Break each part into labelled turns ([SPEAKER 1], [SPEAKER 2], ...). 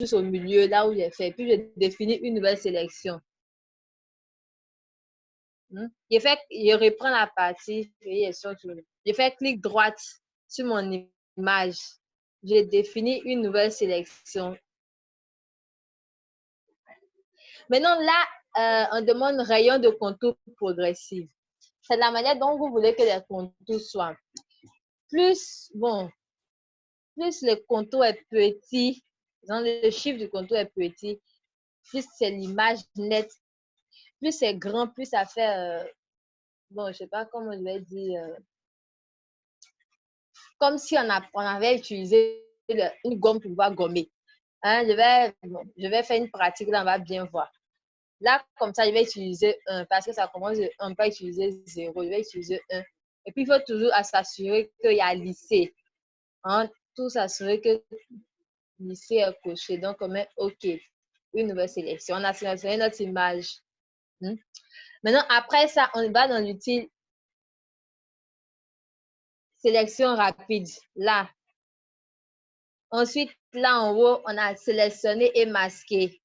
[SPEAKER 1] juste au milieu, là où j'ai fait. Puis, je définis une nouvelle sélection. Je reprends la partie. Je fais clic droite sur mon image. J'ai défini une nouvelle sélection. Maintenant, là, on demande rayon de contour progressif. C'est la manière dont vous voulez que les contours soient. Plus le contour est petit, le chiffre du contour est petit, plus c'est l'image nette. Plus c'est grand, plus ça fait, je sais pas comment je vais dire, comme si on avait utilisé une gomme pour pouvoir gommer. Hein, je vais faire une pratique, là, on va bien voir. Là, comme ça, je vais utiliser 1 parce que ça commence de 1, pas utiliser 0, je vais utiliser 1. Et puis, il faut toujours s'assurer qu'il y a lycée. Hein, tout s'assurer que lycée est coché. Donc, on met OK. Une nouvelle sélection. On a sélectionné notre image. Maintenant, après ça, on va dans l'outil sélection rapide. Là. Ensuite, là en haut, on a sélectionné et masqué.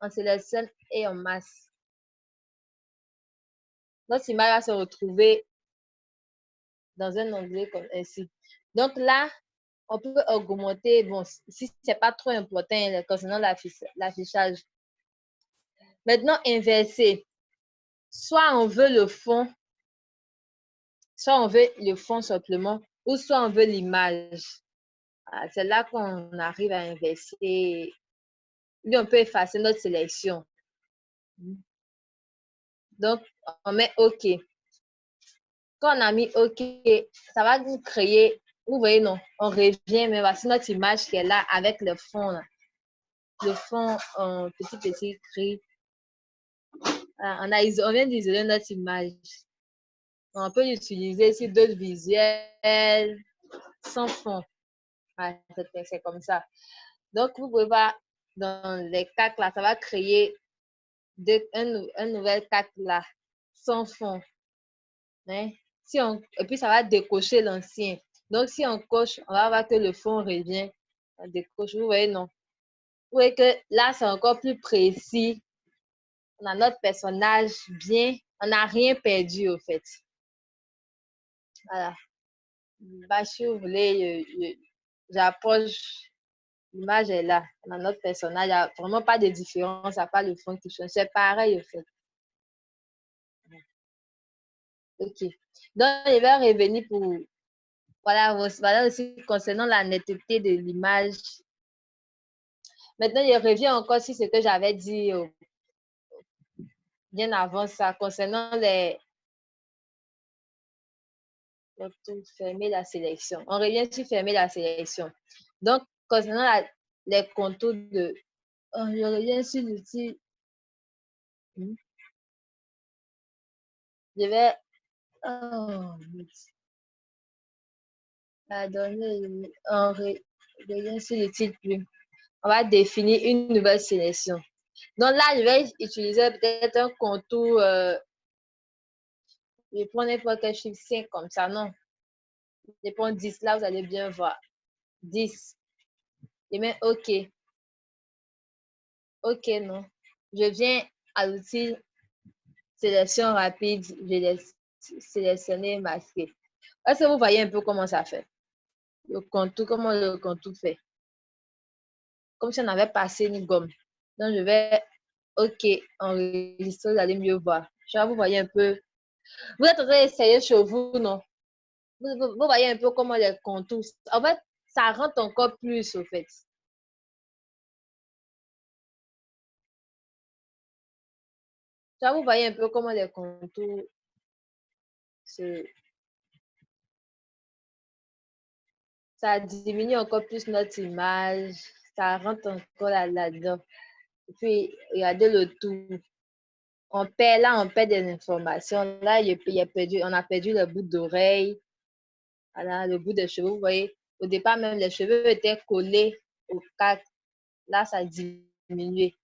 [SPEAKER 1] On sélectionne et on masque. Notre image va se retrouver dans un onglet comme ainsi. Donc là, on peut augmenter, bon, si ce n'est pas trop important concernant l'affichage. Maintenant, inverser. Soit on veut le fond, simplement, ou soit on veut l'image. C'est là qu'on arrive à inverser. Puis on peut effacer notre sélection. Donc, on met OK. Quand on a mis OK, ça va nous créer, vous voyez, non, on revient, mais voici notre image qui est là avec le fond. Là. Le fond en petit gris. On vient d'isoler notre image. On peut l'utiliser sur d'autres visuels sans fond. C'est comme ça. Donc, vous pouvez voir dans les calques là, ça va créer un nouvel calque là, sans fond. Hein? Et puis, ça va décocher l'ancien. Donc, si on coche, on va voir que le fond revient. On décoche, vous voyez, non? Vous voyez que là, c'est encore plus précis. On a notre personnage bien. On n'a rien perdu, au fait. Voilà. Bah, si vous voulez, j'approche. L'image est là. On a notre personnage. Il n'y a vraiment pas de différence à part le fond qui change. C'est pareil, au fait. OK. Donc, je vais revenir pour... Voilà aussi concernant la netteté de l'image. Maintenant, je reviens encore sur ce que j'avais dit bien avant ça, concernant les... Fermer la sélection. On revient sur fermer la sélection. Donc, concernant les contours de... je reviens sur l'outil. Je vais... Oh, on revient sur l'outil plume. On va définir une nouvelle sélection. Donc là, je vais utiliser peut-être un contour... je prends n'importe quel chiffre 5 comme ça, non. Je prends 10, là, vous allez bien voir. 10. Je mets OK. OK, non. Je viens à l'outil sélection rapide. Je vais sélectionner masquer. Est-ce que vous voyez un peu comment ça fait? Le contour, comment le contour fait? Comme si on avait passé une gomme. Donc, je vais OK, enregistrer, vous allez mieux voir. Genre, vous voyez un peu. Vous êtes en train d'essayer chez vous, non? Vous voyez un peu comment les contours. En fait, ça rentre encore plus, au fait. Genre, vous voyez un peu comment les contours ça diminue encore plus notre image. Ça rentre encore là-dedans. Et puis, regardez le tout. On perd des informations. Là, on a perdu le bout d'oreille. Voilà, le bout des cheveux. Vous voyez, au départ, même les cheveux étaient collés au cadre. Là, ça a diminué.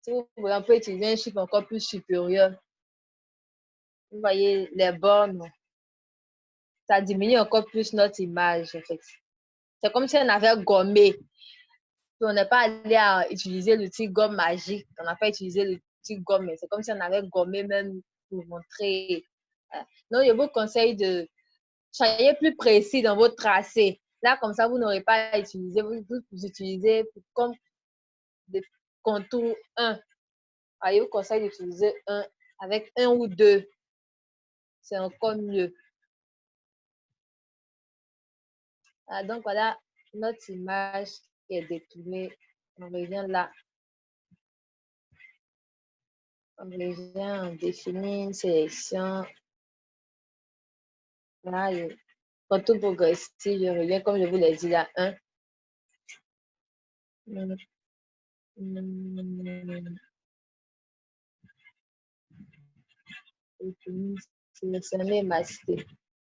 [SPEAKER 1] Si vous voulez, on peut utiliser un chiffre encore plus supérieur. Vous voyez les bornes. Ça diminue encore plus notre image, en fait. C'est comme si on avait gommé. Puis on n'est pas allé à utiliser l'outil gomme magique. On n'a pas utilisé l'outil gomme, mais c'est comme si on avait gommé même pour montrer. Donc, je vous conseille de soyez plus précis dans votre tracé. Là, comme ça, vous n'aurez pas à utiliser, vous utilisez comme des contours 1. Je vous conseille d'utiliser un avec un ou deux. C'est encore mieux. Donc, voilà notre image qui est détournée. On revient là. On revient, on définit une sélection. Là, contour progressif, je reviens comme je vous l'ai dit là. 1. Sélectionner, masquer.